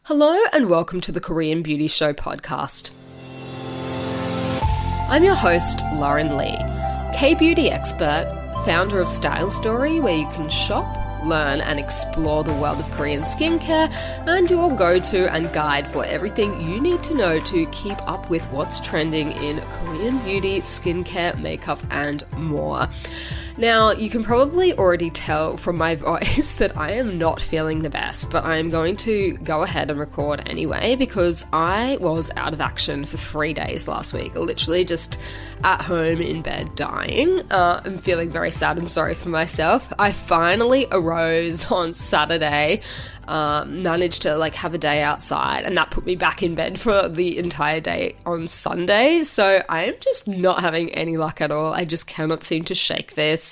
Hello and welcome to the Korean Beauty Show podcast. I'm your host, Lauren Lee, Kbeauty expert, founder of Style Story, where you can shop, learn and explore the world of Korean skincare, and your go-to and guide for everything you need to know to keep up with what's trending in Korean beauty, skincare, makeup and more. Now, you can probably already tell from my voice that I am not feeling the best, but I am going to go ahead and record anyway because I was out of action for 3 days last week, literally just at home in bed dying. I'm feeling very sad and sorry for myself. I finally arose on Saturday, managed to have a day outside, and that put me back in bed for the entire day on Sunday. So I am just not having any luck at all. I just cannot seem to shake this.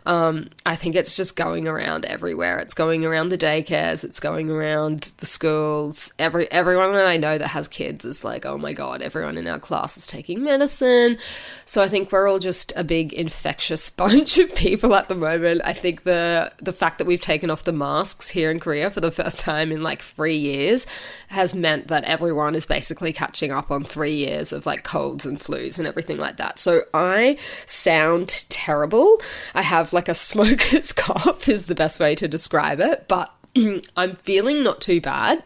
I think it's just going around everywhere. It's going around the daycares, it's going around the schools. Everyone that I know that has kids is like, oh my god, everyone in our class is taking medicine. So I think we're all just a big infectious bunch of people at the moment. I think the fact that we've taken off the masks here in Korea for the first time in 3 years has meant that everyone is basically catching up on 3 years of colds and flus and everything like that. So I sound terrible. I have a smoker's cough is the best way to describe it, but I'm feeling not too bad.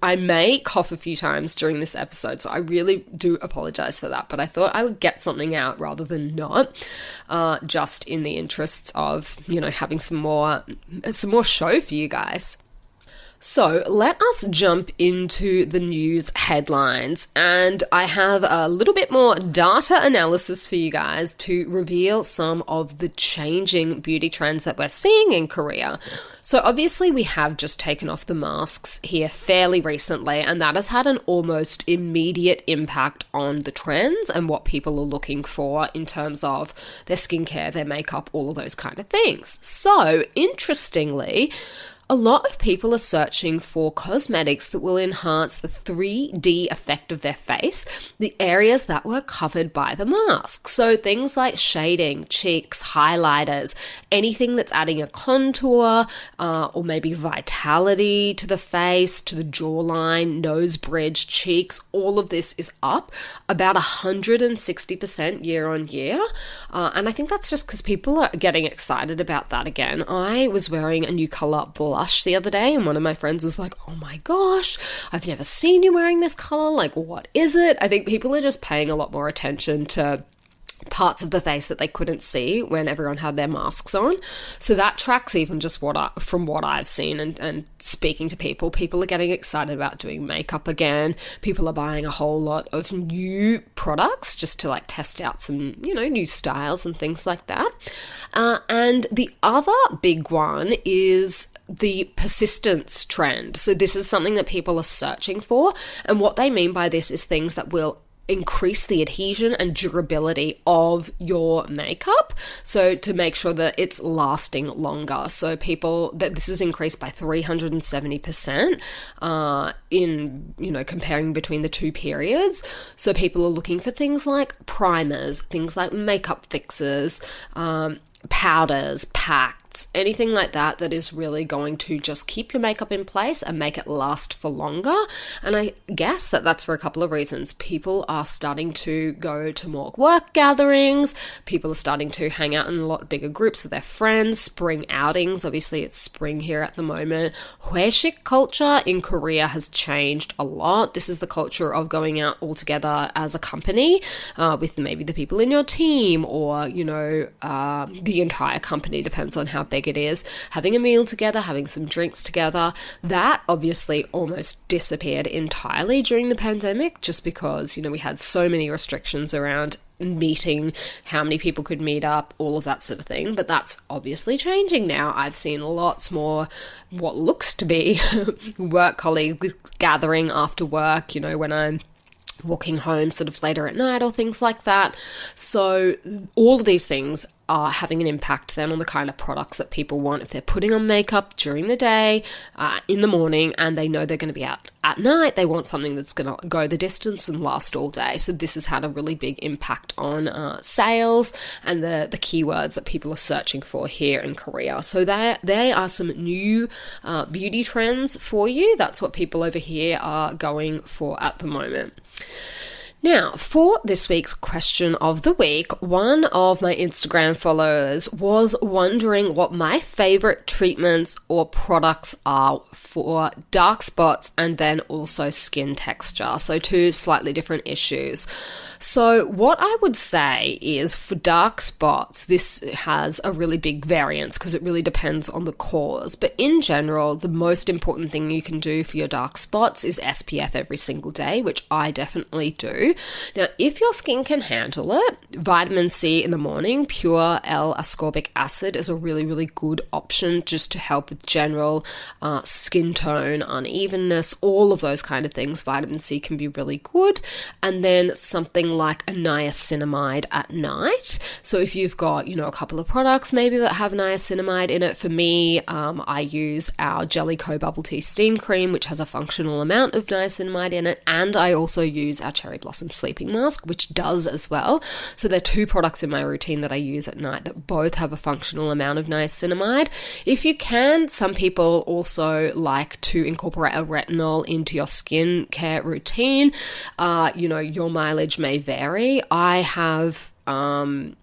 I may cough a few times during this episode, so I really do apologize for that, but I thought I would get something out rather than not, just in the interests of, having some more show for you guys. So let us jump into the news headlines, and I have a little bit more data analysis for you guys to reveal some of the changing beauty trends that we're seeing in Korea. So obviously we have just taken off the masks here fairly recently, and that has had an almost immediate impact on the trends and what people are looking for in terms of their skincare, their makeup, all of those kind of things. So interestingly, a lot of people are searching for cosmetics that will enhance the 3D effect of their face, the areas that were covered by the mask. So things like shading, cheeks, highlighters, anything that's adding a contour or maybe vitality to the face, to the jawline, nose bridge, cheeks, all of this is up about 160% year on year. And I think that's just because people are getting excited about that again. I was wearing a new color blush the other day, and one of my friends was like, oh my gosh, I've never seen you wearing this color, what is it? I think people are just paying a lot more attention to parts of the face that they couldn't see when everyone had their masks on. So that tracks even just from what I've seen and speaking to people. People are getting excited about doing makeup again. People are buying a whole lot of new products just to test out some, new styles and things like that. And the other big one is the persistence trend. So this is something that people are searching for. And what they mean by this is things that will increase the adhesion and durability of your makeup, so to make sure that it's lasting longer. So this is increased by 370% in comparing between the two periods. So people are looking for things like primers, things like makeup fixes, powders, packs, anything like that is really going to just keep your makeup in place and make it last for longer. And I guess that's for a couple of reasons. People are starting to go to more work gatherings. People are starting to hang out in a lot bigger groups with their friends. Spring outings, obviously it's spring here at the moment. Hwaeshik culture in Korea has changed a lot. This is the culture of going out all together as a company with maybe the people in your team or, the entire company, depends on how big it is, having a meal together, having some drinks together. That obviously almost disappeared entirely during the pandemic just because, we had so many restrictions around meeting, how many people could meet up, all of that sort of thing. But that's obviously changing now. I've seen lots more what looks to be work colleagues gathering after work, when I'm walking home sort of later at night or things like that. So all of these things are having an impact then on the kind of products that people want. If they're putting on makeup during the day, in the morning, and they know they're going to be out at night, they want something that's going to go the distance and last all day. So this has had a really big impact on sales and the keywords that people are searching for here in Korea. So there are some new beauty trends for you. That's what people over here are going for at the moment. Now, for this week's question of the week, one of my Instagram followers was wondering what my favorite treatments or products are for dark spots and then also skin texture. So two slightly different issues. So what I would say is for dark spots, this has a really big variance because it really depends on the cause. But in general, the most important thing you can do for your dark spots is SPF every single day, which I definitely do. Now, if your skin can handle it, vitamin C in the morning, pure L-ascorbic acid is a really, really good option just to help with general skin tone, unevenness, all of those kind of things. Vitamin C can be really good. And then something like a niacinamide at night. So if you've got, a couple of products maybe that have niacinamide in it, for me, I use our Jellicoe Bubble Tea Steam Cream, which has a functional amount of niacinamide in it, and I also use our Cherry Blossom Sleeping Mask, which does as well. So there are two products in my routine that I use at night that both have a functional amount of niacinamide. If you can, some people also like to incorporate a retinol into your skincare routine. Your mileage may vary. I'm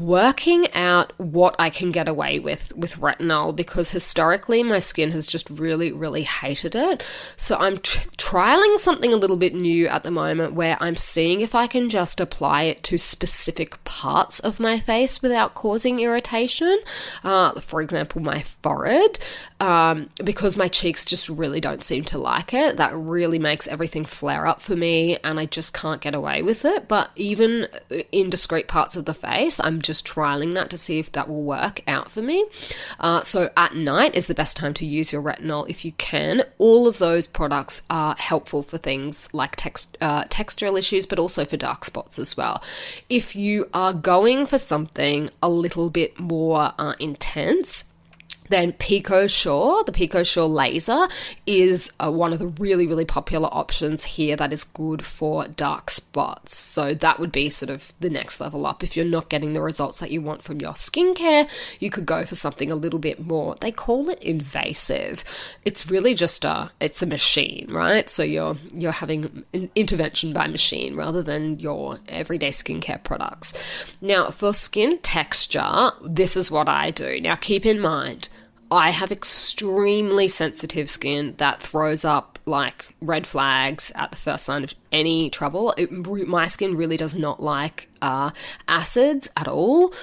working out what I can get away with retinol, because historically my skin has just really, really hated it. So I'm trialing something a little bit new at the moment where I'm seeing if I can just apply it to specific parts of my face without causing irritation. For example, my forehead, because my cheeks just really don't seem to like it. That really makes everything flare up for me and I just can't get away with it. But even in discrete parts of the face, I'm just trialing that to see if that will work out for me. So at night is the best time to use your retinol if you can. All of those products are helpful for things like textural issues, but also for dark spots as well. If you are going for something a little bit more intense, then PicoSure, the PicoSure laser, is one of the really, really popular options here that is good for dark spots. So that would be sort of the next level up. If you're not getting the results that you want from your skincare, you could go for something a little bit more. They call it invasive. It's really just it's a machine, right? So you're having an intervention by machine rather than your everyday skincare products. Now, for skin texture, this is what I do. Now, keep in mind, I have extremely sensitive skin that throws up like red flags at the first sign of any trouble. My skin really does not like acids at all,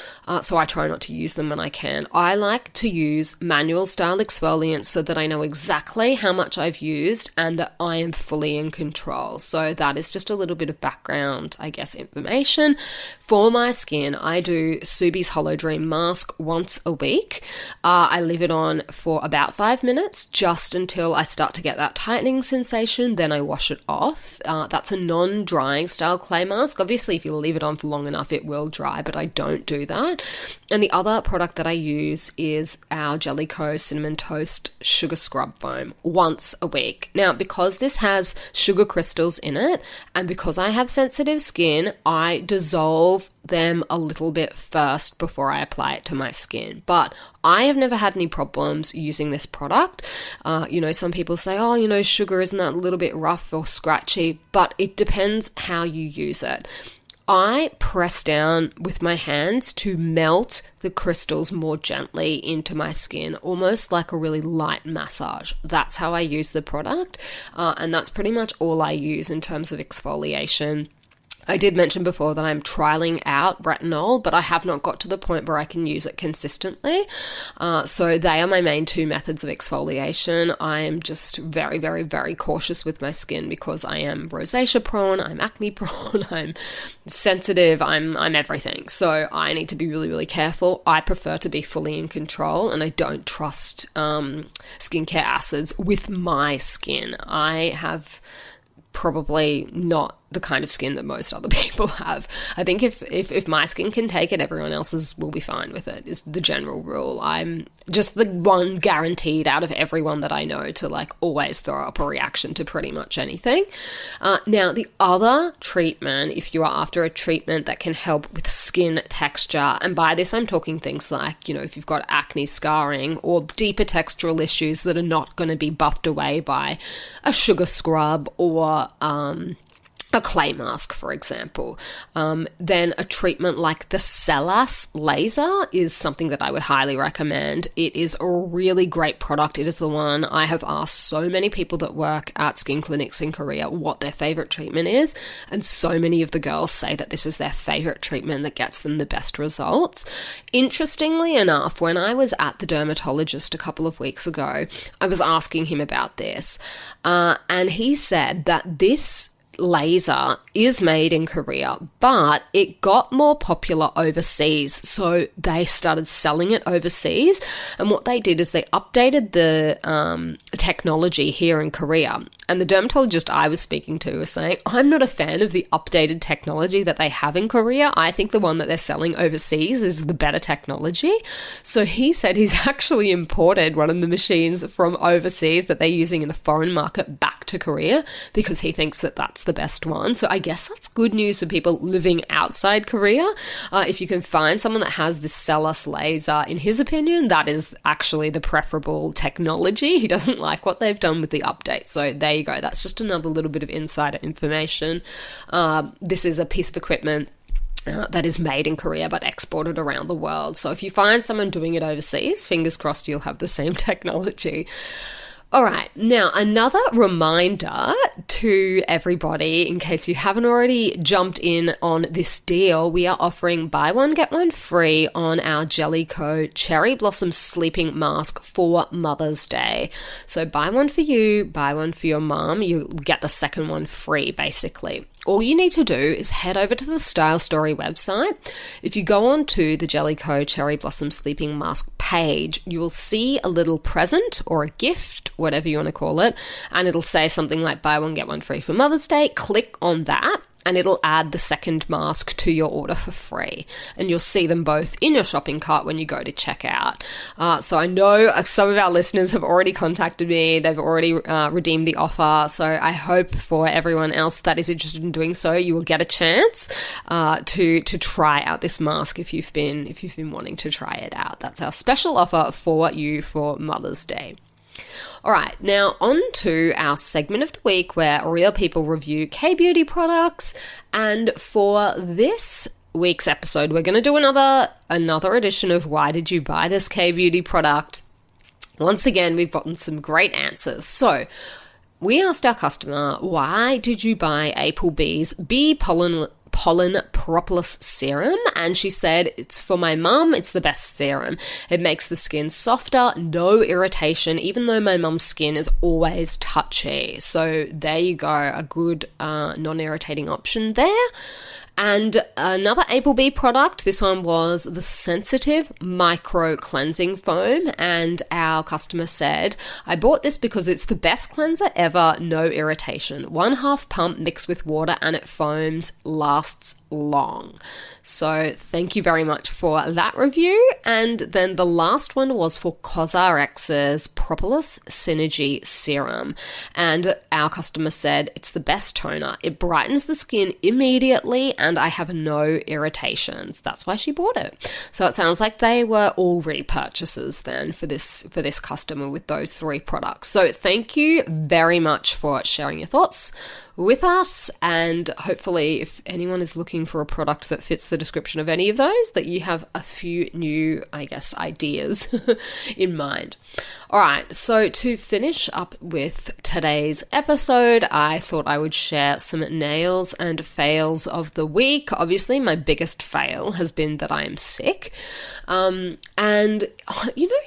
so I try not to use them when I can. I like to use manual style exfoliants so that I know exactly how much I've used and that I am fully in control. So that is just a little bit of background, I guess, information. For my skin, I do Subi's Hollow Dream mask once a week. I leave it on for about 5 minutes, just until I start to get that tightening sensation. Then I wash it off. That's a non-drying style clay mask. Obviously, if you leave it on for long enough, it will dry, but I don't do that. And the other product that I use is our Jellicoe Cinnamon Toast Sugar Scrub Foam once a week. Now, because this has sugar crystals in it, and because I have sensitive skin, I dissolve them a little bit first before I apply it to my skin. But I have never had any problems using this product. Some people say, sugar, isn't that a little bit rough or scratchy? But it depends how you use it. I press down with my hands to melt the crystals more gently into my skin, almost like a really light massage. That's how I use the product, and that's pretty much all I use in terms of exfoliation. I did mention before that I'm trialing out retinol, but I have not got to the point where I can use it consistently. So they are my main two methods of exfoliation. I am just very, very, very cautious with my skin because I am rosacea prone, I'm acne prone, I'm sensitive, I'm everything. So I need to be really, really careful. I prefer to be fully in control, and I don't trust skincare acids with my skin. I have probably not the kind of skin that most other people have. I think if my skin can take it, everyone else's will be fine with it, is the general rule. I'm just the one guaranteed out of everyone that I know to like always throw up a reaction to pretty much anything. Now, the other treatment, if you are after a treatment that can help with skin texture, and by this I'm talking things like, if you've got acne scarring or deeper textural issues that are not going to be buffed away by a sugar scrub or a clay mask, for example, then a treatment like the Celas laser is something that I would highly recommend. It is a really great product. It is the one I have asked so many people that work at skin clinics in Korea what their favorite treatment is, and so many of the girls say that this is their favorite treatment that gets them the best results. Interestingly enough, when I was at the dermatologist a couple of weeks ago, I was asking him about this, and he said that this laser is made in Korea, but it got more popular overseas, so they started selling it overseas. And what they did is they updated the technology here in Korea. And the dermatologist I was speaking to was saying, I'm not a fan of the updated technology that they have in Korea. I think the one that they're selling overseas is the better technology. So he said he's actually imported one of the machines from overseas that they're using in the foreign market back to Korea because he thinks that that's the best one. So I guess that's good news for people living outside Korea. If you can find someone that has this Celas laser, in his opinion, that is actually the preferable technology. He doesn't like what they've done with the update. So there you go. That's just another little bit of insider information. This is a piece of equipment that is made in Korea but exported around the world. So if you find someone doing it overseas, fingers crossed you'll have the same technology. All right, now another reminder to everybody, in case you haven't already jumped in on this deal, we are offering buy one, get one free on our Jellicoe Cherry Blossom Sleeping Mask for Mother's Day. So buy one for you, buy one for your mom, you get the second one free basically. All you need to do is head over to the Style Story website. If you go on to the Jellicoe Cherry Blossom Sleeping Mask page, you will see a little present or a gift, whatever you want to call it, and it'll say something like buy one, get one free for Mother's Day. Click on that and it'll add the second mask to your order for free. And you'll see them both in your shopping cart when you go to check out. So I know some of our listeners have already contacted me. They've already redeemed the offer. So I hope for everyone else that is interested in doing so, you will get a chance to try out this mask if you've been wanting to try it out. That's our special offer for you for Mother's Day. All right, now on to our segment of the week where real people review Kbeauty products. And for this week's episode, we're going to do another edition of Why Did You Buy This Kbeauty Product? Once again, we've gotten some great answers. So we asked our customer, why did you buy APLB's Bee Pollen Propolis Serum? And she said, it's for my mum, it's the best serum. It makes the skin softer, no irritation, even though my mum's skin is always touchy. So there you go, a good non-irritating option there. And another APLB product, this one was the Sensitive Micro Cleansing Foam, and our customer said, I bought this because it's the best cleanser ever, no irritation. 1/2 pump mixed with water and it foams, lasts long. So thank you very much for that review. And then the last one was for COSRX's Propolis Synergy Serum. And our customer said, it's the best toner. It brightens the skin immediately and I have no irritations. That's why she bought it. So it sounds like they were all repurchases then for this customer with those 3 products. So thank you very much for sharing your thoughts with us, and hopefully if anyone is looking for a product that fits the description of any of those, that you have a few new, ideas in mind. All right, so to finish up with today's episode, I thought I would share some nails and fails of the week. Obviously, my biggest fail has been that I am sick. And,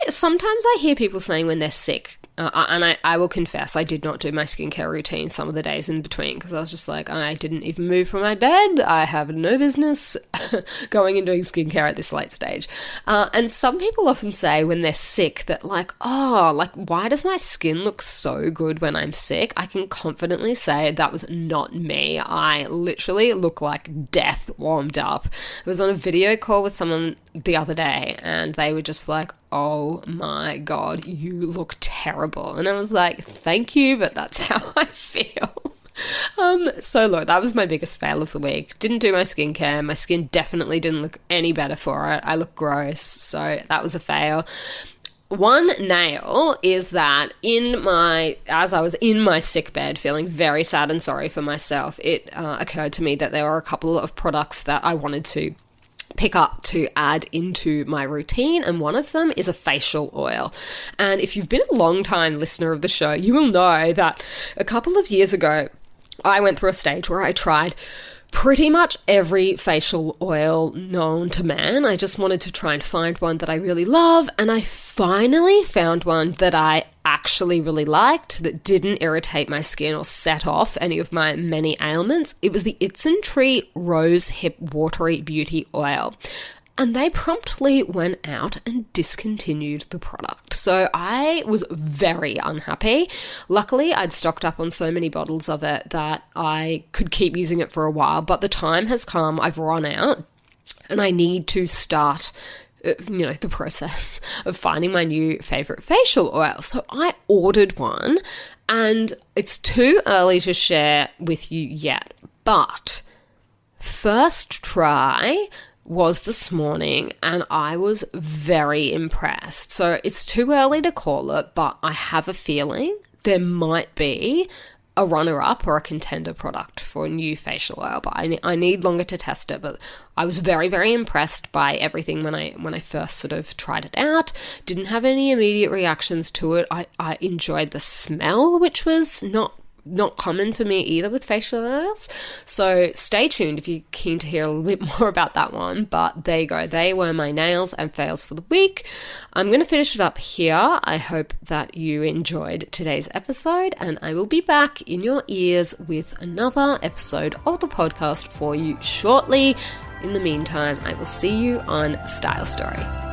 sometimes I hear people saying when they're sick, And I will confess, I did not do my skincare routine some of the days in between because I was just like, I didn't even move from my bed. I have no business going and doing skincare at this late stage. And some people often say when they're sick that like, oh, like why does my skin look so good when I'm sick? I can confidently say that was not me. I literally look like death warmed up. I was on a video call with someone the other day and they were just like, oh my God, you look terrible. And I was like, thank you, but that's how I feel. So look, that was my biggest fail of the week. Didn't do my skincare. My skin definitely didn't look any better for it. I look gross. So that was a fail. One nail is that as I was in my sick bed feeling very sad and sorry for myself, it occurred to me that there were a couple of products that I wanted to pick up to add into my routine, and one of them is a facial oil. And if you've been a long time listener of the show, you will know that a couple of years ago I went through a stage where I tried pretty much every facial oil known to man. I just wanted to try and find one that I really love, and I finally found one that I actually really liked, that didn't irritate my skin or set off any of my many ailments. It was the Tree Rose Hip Watery Beauty Oil. And they promptly went out and discontinued the product. So I was very unhappy. Luckily, I'd stocked up on so many bottles of it that I could keep using it for a while. But the time has come, I've run out, and I need to start the process of finding my new favorite facial oil. So I ordered one, and it's too early to share with you yet. But first try was this morning, and I was very impressed. So it's too early to call it, but I have a feeling there might be a runner-up or a contender product for a new facial oil, but I need longer to test it. But I was very, very impressed by everything when I first sort of tried it out. Didn't have any immediate reactions to it. I enjoyed the smell, which was not common for me either with facial oils. So stay tuned if you're keen to hear a little bit more about that one. But there you go. They were my nails and fails for the week. I'm going to finish it up here. I hope that you enjoyed today's episode, and I will be back in your ears with another episode of the podcast for you shortly. In the meantime, I will see you on Style Story.